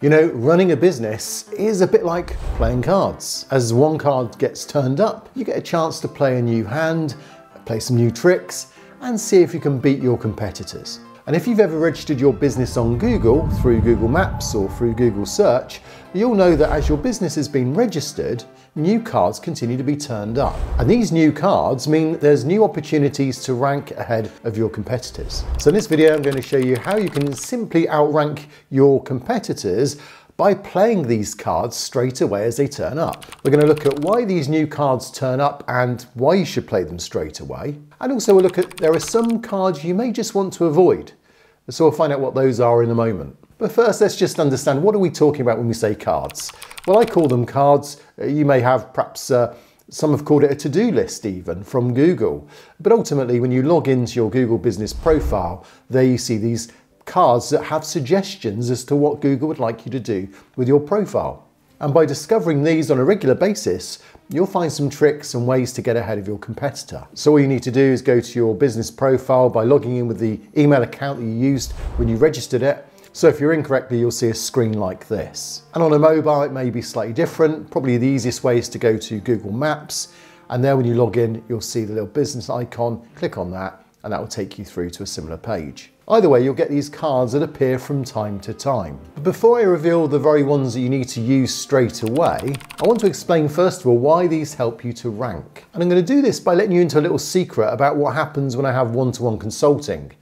You know, running a business is a bit like playing cards. As one card gets turned up, you get a chance to play a new hand, play some new tricks, and see if you can beat your competitors. And if you've ever registered your business on Google through Google Maps or through Google Search, you'll know that as your business has been registered, new cards continue to be turned up. And these new cards mean there's new opportunities to rank ahead of your competitors. So in this video, I'm going to show you how you can simply outrank your competitors by playing these cards straight away as they turn up. We're going to look at why these new cards turn up and why you should play them straight away. And also we'll look at there are some cards you may just want to avoid. So we'll find out what those are in a moment. But first, let's just understand, what are we talking about when we say cards? Well, I call them cards. You may have perhaps some have called it a to-do list even from Google. But ultimately, when you log into your Google business profile, there you see these cards that have suggestions as to what Google would like you to do with your profile. And by discovering these on a regular basis, you'll find some tricks and ways to get ahead of your competitor. So all you need to do is go to your business profile by logging in with the email account that you used when you registered it. So if you're in correctly, you'll see a screen like this. And on a mobile, it may be slightly different. Probably the easiest way is to go to Google Maps. And there when you log in, you'll see the little business icon. Click on that, and that will take you through to a similar page. Either way, you'll get these cards that appear from time to time. But before I reveal the very ones that you need to use straight away, I want to explain first of all why these help you to rank. And I'm going to do this by letting you into a little secret about what happens when I have one-to-one consulting.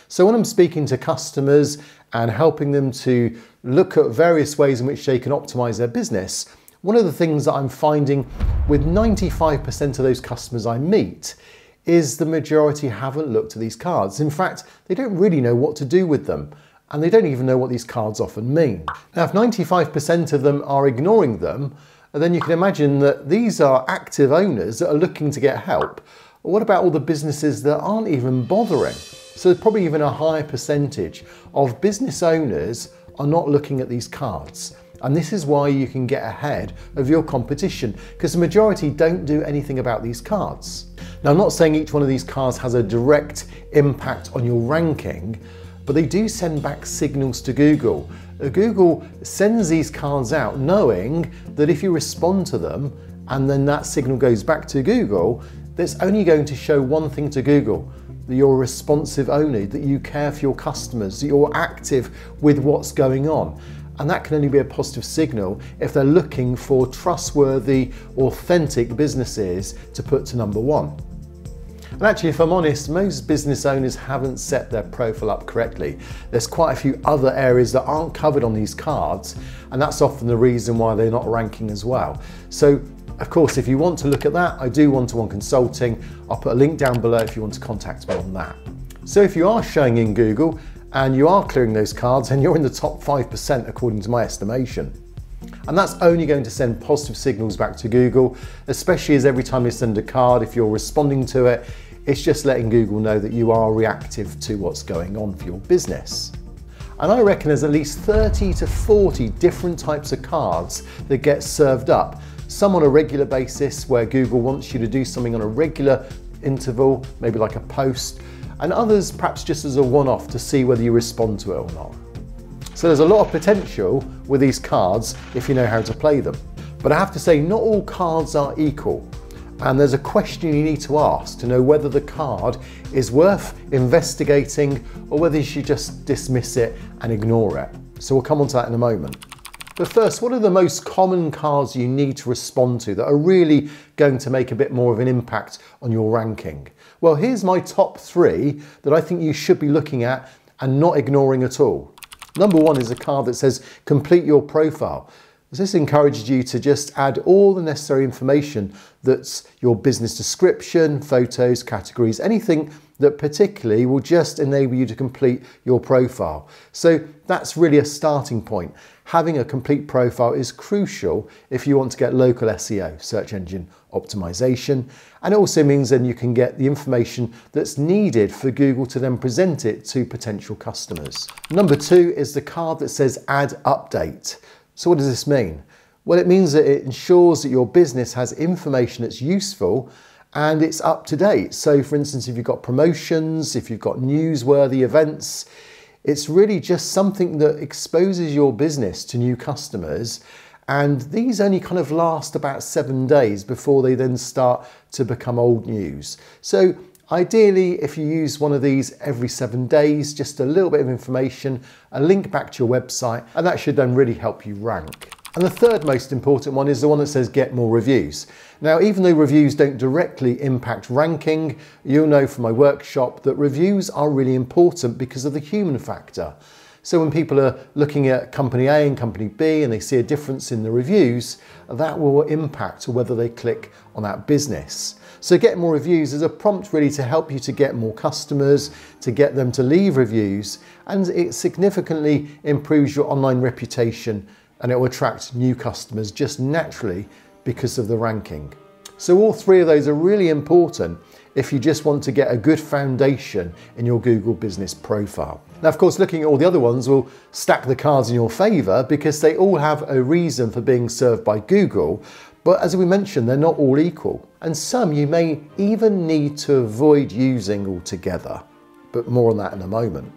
So when I'm speaking to customers and helping them to look at various ways in which they can optimize their business, one of the things that I'm finding with 95% of those customers I meet is the majority haven't looked at these cards. In fact, they don't really know what to do with them, and they don't even know what these cards often mean. Now, if 95% of them are ignoring them, then you can imagine that these are active owners that are looking to get help. What about all the businesses that aren't even bothering? So there's probably even a higher percentage of business owners are not looking at these cards. And this is why you can get ahead of your competition, because the majority don't do anything about these cards. Now, I'm not saying each one of these cards has a direct impact on your ranking, but they do send back signals to Google. Google sends these cards out knowing that if you respond to them and then that signal goes back to Google, that's only going to show one thing to Google: that you're a responsive owner, that you care for your customers, that you're active with what's going on. And that can only be a positive signal if they're looking for trustworthy, authentic businesses to put to number one. And actually, if I'm honest, most business owners haven't set their profile up correctly. There's quite a few other areas that aren't covered on these cards, and that's often the reason why they're not ranking as well. So, of course, if you want to look at that, I do one-to-one consulting. I'll put a link down below if you want to contact me on that. So if you are showing in Google and you are clearing those cards, and you're in the top 5% according to my estimation. And that's only going to send positive signals back to Google, especially as every time you send a card, if you're responding to it, it's just letting Google know that you are reactive to what's going on for your business. And I reckon there's at least 30 to 40 different types of cards that get served up. Some on a regular basis where Google wants you to do something on a regular interval, maybe like a post, and others perhaps just as a one-off to see whether you respond to it or not. So there's a lot of potential with these cards if you know how to play them. But I have to say, not all cards are equal. And there's a question you need to ask to know whether the card is worth investigating or whether you should just dismiss it and ignore it. So we'll come on to that in a moment. But first, what are the most common cards you need to respond to that are really going to make a bit more of an impact on your ranking? Well, here's my top 3 that I think you should be looking at and not ignoring at all. Number 1 is a card that says complete your profile. This encourages you to just add all the necessary information that's your business description, photos, categories, anything that particularly will just enable you to complete your profile. So that's really a starting point. Having a complete profile is crucial if you want to get local SEO, search engine optimization, and it also means then you can get the information that's needed for Google to then present it to potential customers. Number 2 is the card that says add update. So what does this mean? Well, it means that it ensures that your business has information that's useful and it's up to date. So for instance, if you've got promotions, if you've got newsworthy events, It's really just something that exposes your business to new customers, and these only kind of last about 7 days before they then start to become old news. So ideally, if you use one of these every 7 days, just a little bit of information, a link back to your website, and that should then really help you rank. And the third most important one is the one that says get more reviews. Now, even though reviews don't directly impact ranking, you'll know from my workshop that reviews are really important because of the human factor. So when people are looking at company A and company B and they see a difference in the reviews, that will impact whether they click on that business. So get more reviews is a prompt really to help you to get more customers, to get them to leave reviews, and it significantly improves your online reputation, and it will attract new customers just naturally because of the ranking. So all three of those are really important if you just want to get a good foundation in your Google business profile. Now, of course, looking at all the other ones will stack the cards in your favor because they all have a reason for being served by Google. But as we mentioned, they're not all equal. And some you may even need to avoid using altogether. But more on that in a moment.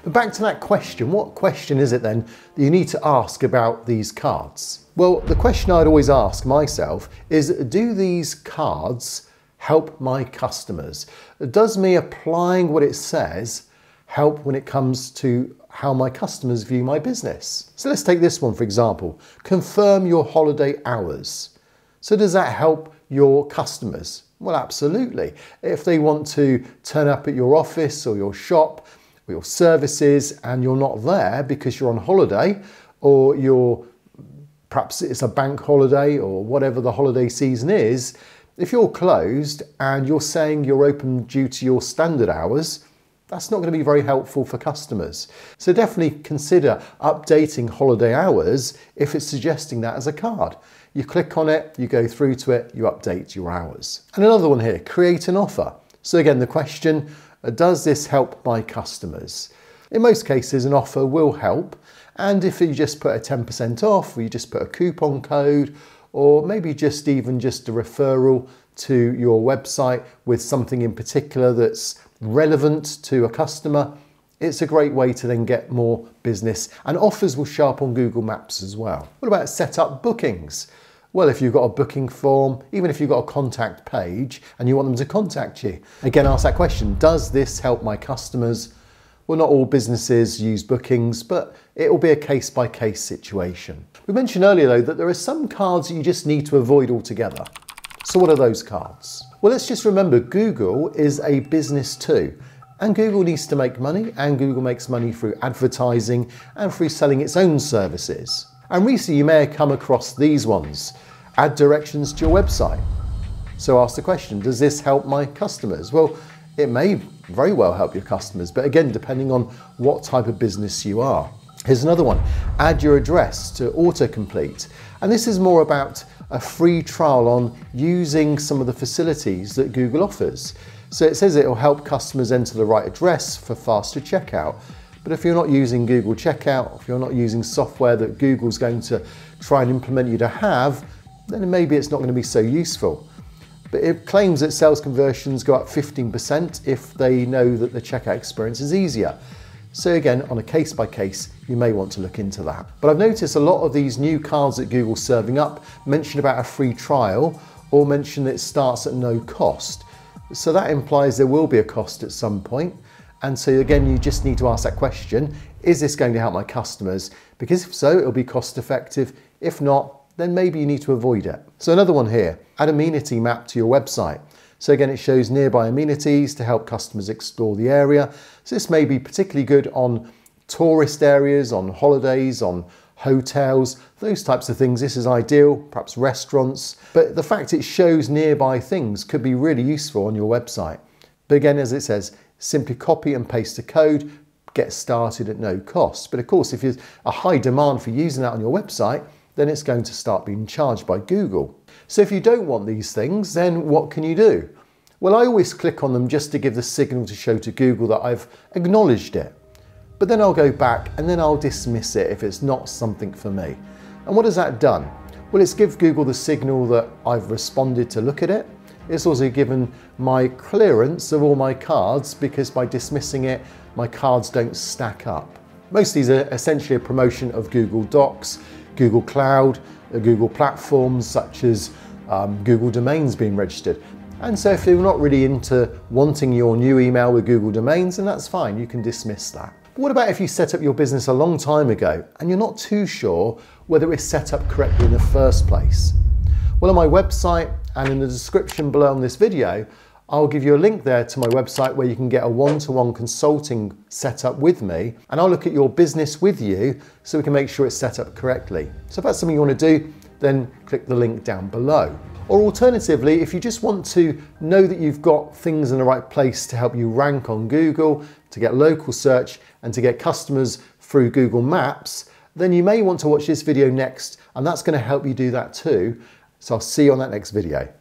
But back to that question, what question is it then that you need to ask about these cards? Well, the question I'd always ask myself is, do these cards help my customers? Does me applying what it says help when it comes to how my customers view my business? So let's take this one, for example. Confirm your holiday hours. So does that help your customers? Well, absolutely. If they want to turn up at your office or your shop, or your services, and you're not there because you're on holiday, or perhaps it's a bank holiday or whatever the holiday season is, if you're closed and you're saying you're open due to your standard hours, that's not going to be very helpful for customers. So definitely consider updating holiday hours if it's suggesting that as a card. You click on it, you go through to it, you update your hours. And another one here, create an offer. So again, the question, does this help my customers? In most cases, an offer will help. And if you just put a 10% off, or you just put a coupon code, or maybe just a referral to your website with something in particular that's relevant to a customer, it's a great way to then get more business. And offers will show up on Google Maps as well. What about set up bookings? Well, if you've got a booking form, even if you've got a contact page and you want them to contact you, again, ask that question, does this help my customers? Well, not all businesses use bookings, but it will be a case-by-case situation. We mentioned earlier, though, that there are some cards that you just need to avoid altogether. So what are those cards? Well, let's just remember Google is a business too. And Google needs to make money, and Google makes money through advertising and through selling its own services. And recently you may have come across these ones. Add directions to your website. So ask the question, does this help my customers? Well, it may very well help your customers, but again, depending on what type of business you are. Here's another one, add your address to autocomplete. And this is more about a free trial on using some of the facilities that Google offers. So it says it will help customers enter the right address for faster checkout. But if you're not using Google Checkout, if you're not using software that Google's going to try and implement you to have, then maybe it's not going to be so useful. But it claims that sales conversions go up 15% if they know that the checkout experience is easier. So again, on a case by case, you may want to look into that. But I've noticed a lot of these new cards that Google's serving up mention about a free trial or mention that it starts at no cost. So that implies there will be a cost at some point. And so again, you just need to ask that question, is this going to help my customers? Because if so, it'll be cost effective. If not, then maybe you need to avoid it. So another one here, add amenity map to your website. So again, it shows nearby amenities to help customers explore the area. So this may be particularly good on tourist areas, on holidays, on hotels, those types of things. This is ideal, perhaps restaurants. But the fact it shows nearby things could be really useful on your website. But again, as it says, simply copy and paste the code, get started at no cost. But of course, if there's a high demand for using that on your website, then it's going to start being charged by Google. So if you don't want these things, then what can you do? Well, I always click on them just to give the signal to show to Google that I've acknowledged it. But then I'll go back and then I'll dismiss it if it's not something for me. And what has that done? Well, it's give Google the signal that I've responded to look at it. It's also given my clearance of all my cards, because by dismissing it, my cards don't stack up. Most of these are essentially a promotion of Google Docs, Google Cloud, Google platforms such as Google Domains being registered. And so if you're not really into wanting your new email with Google Domains, then that's fine, you can dismiss that. But what about if you set up your business a long time ago and you're not too sure whether it's set up correctly in the first place? Well, on my website and in the description below on this video, I'll give you a link there to my website where you can get a one-to-one consulting set up with me, and I'll look at your business with you so we can make sure it's set up correctly. So if that's something you want to do, then click the link down below. Or alternatively, if you just want to know that you've got things in the right place to help you rank on Google, to get local search and to get customers through Google Maps, then you may want to watch this video next, and that's going to help you do that too. So I'll see you on that next video.